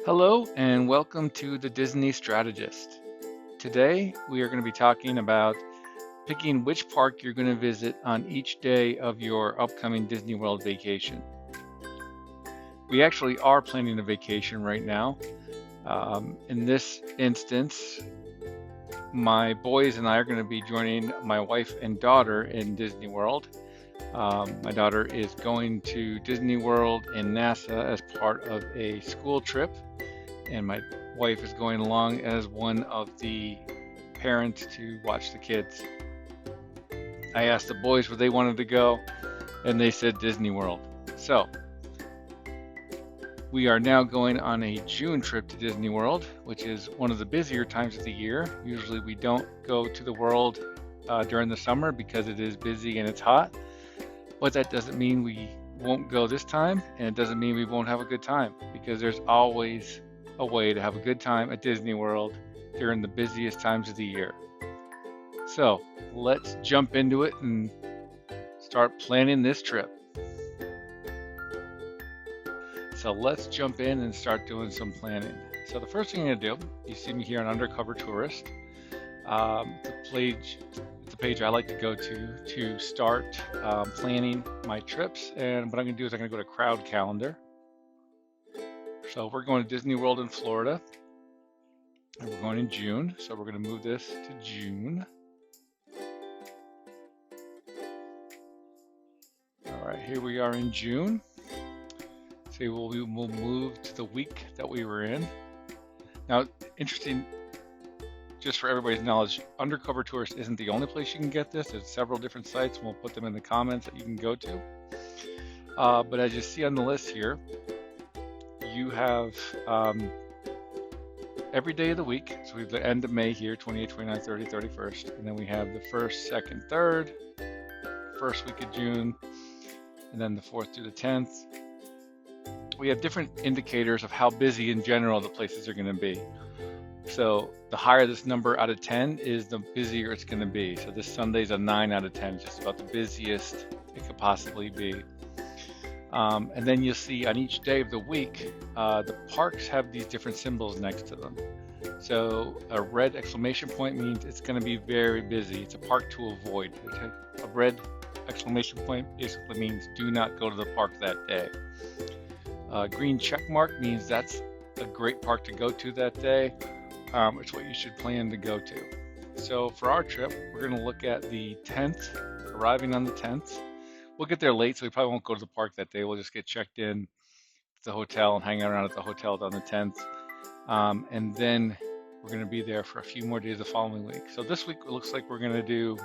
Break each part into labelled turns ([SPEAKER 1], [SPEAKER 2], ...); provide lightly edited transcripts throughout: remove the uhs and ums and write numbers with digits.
[SPEAKER 1] Hello and welcome to the Disney Strategist. Today we are going to be talking about picking which park you're going to visit on each day of your upcoming Disney World vacation. We actually are planning a vacation right now. In this instance, my boys and I are going to be joining my wife and daughter in Disney World. My daughter is going to Disney World and NASA as part of a school trip, and my wife is going along as one of the parents to watch the kids. I asked the boys where they wanted to go, and they said Disney World. So we are now going on a June trip to Disney World, which is one of the busier times of the year. Usually we don't go to the world during the summer because it is busy and it's hot, but that doesn't mean we won't go this time, and it doesn't mean we won't have a good time, because there's always a way to have a good time at Disney World during the busiest times of the year. So let's jump into it and start planning this trip. So let's jump in and start doing some planning. So the first thing I'm going to do, you see me here on Undercover Tourist. It's a page I like to go to start planning my trips. And what I'm going to do is I'm going to go to Crowd Calendar. So we're going to Disney World in Florida, and we're going in June. So we're going to move this to June. All right, here we are in June. So we'll move to the week that we were in. Now, interesting, just for everybody's knowledge, Undercover Tourist isn't the only place you can get this. There's several different sites, and we'll put them in the comments that you can go to. But as you see on the list here, you have every day of the week. So we have the end of May here, 28, 29, 30, 31st. And then we have the 1st, 2nd, 3rd, first week of June, and then the 4th through the 10th. We have different indicators of how busy in general the places are going to be. So the higher this number out of 10 is, the busier it's going to be. So this Sunday's a 9 out of 10, just about the busiest it could possibly be. And then you'll see on each day of the week, the parks have these different symbols next to them. So a red exclamation point means it's going to be very busy. It's a park to avoid. A red exclamation point basically means do not go to the park that day. Green check mark means that's a great park to go to that day. It's what you should plan to go to. So for our trip, we're going to look at the 10th, arriving on the 10th. We'll get there late, so we probably won't go to the park that day. We'll just get checked in at the hotel and hang around at the hotel on the 10th. And then we're going to be there for a few more days the following week. So this week, it looks like we're going to do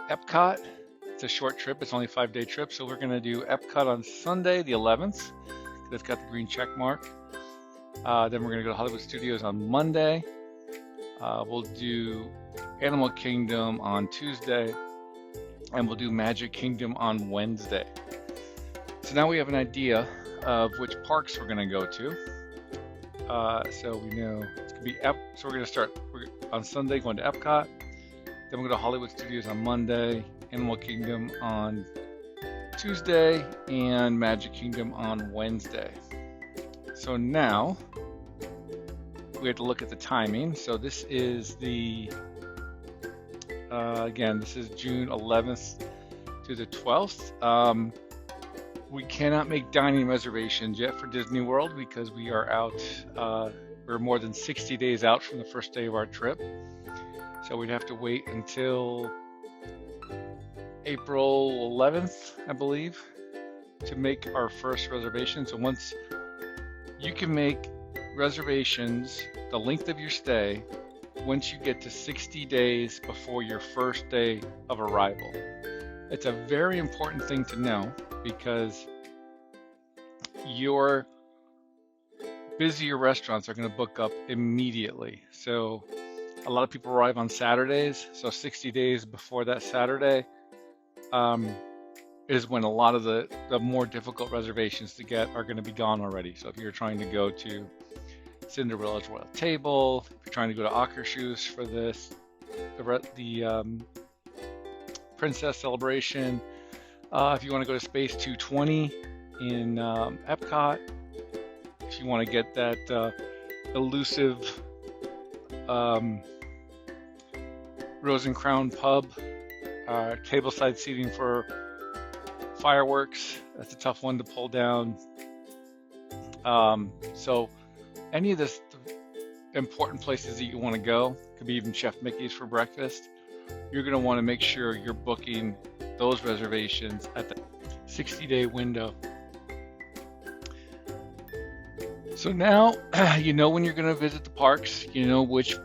[SPEAKER 1] Epcot. It's a short trip. It's only a 5-day trip. So we're going to do Epcot on Sunday, the 11th. That's got the green check mark. Then we're going to go to Hollywood Studios on Monday. We'll do Animal Kingdom on Tuesday. And we'll do Magic Kingdom on Wednesday. So now we have an idea of which parks we're going to go to. So we know it's going to be so we're going to start on Sunday going to Epcot. Then we'll go to Hollywood Studios on Monday, Animal Kingdom on Tuesday, and Magic Kingdom on Wednesday. So now we have to look at the timing. So this is the again, this is June 11th to the 12th. We cannot make dining reservations yet for Disney World because we are out, we're more than 60 days out from the first day of our trip. So we'd have to wait until April 11th, I believe, to make our first reservation. So once you can make reservations, the length of your stay, once you get to 60 days before your first day of arrival. It's a very important thing to know because your busier restaurants are going to book up immediately. So a lot of people arrive on Saturdays, so 60 days before that Saturday is when a lot of the more difficult reservations to get are going to be gone already. So if you're trying to go to Cinderella's Royal Table, if you're trying to go to Akershus for this, the Princess Celebration, if you want to go to Space 220 in Epcot, if you want to get that elusive Rose and Crown pub, tableside seating for fireworks. That's a tough one to pull down. So any of the important places that you want to go, could be even Chef Mickey's for breakfast, you're going to want to make sure you're booking those reservations at the 60-day window. So now you know when you're going to visit the parks, you know which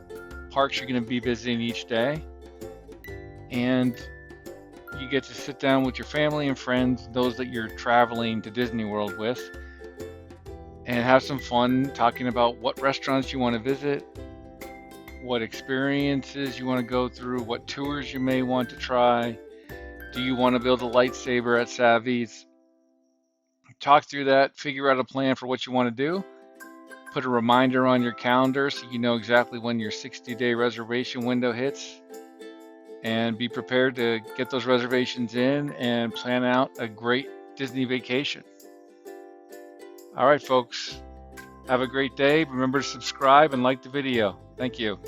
[SPEAKER 1] parks you're going to be visiting each day, and you get to sit down with your family and friends, those that you're traveling to Disney World with, and have some fun talking about what restaurants you want to visit, what experiences you want to go through, what tours you may want to try. Do you want to build a lightsaber at Savvy's? Talk through that, figure out a plan for what you want to do. Put a reminder on your calendar so you know exactly when your 60-day reservation window hits. And be prepared to get those reservations in and plan out a great Disney vacation. All right, folks. Have a great day. Remember to subscribe and like the video. Thank you.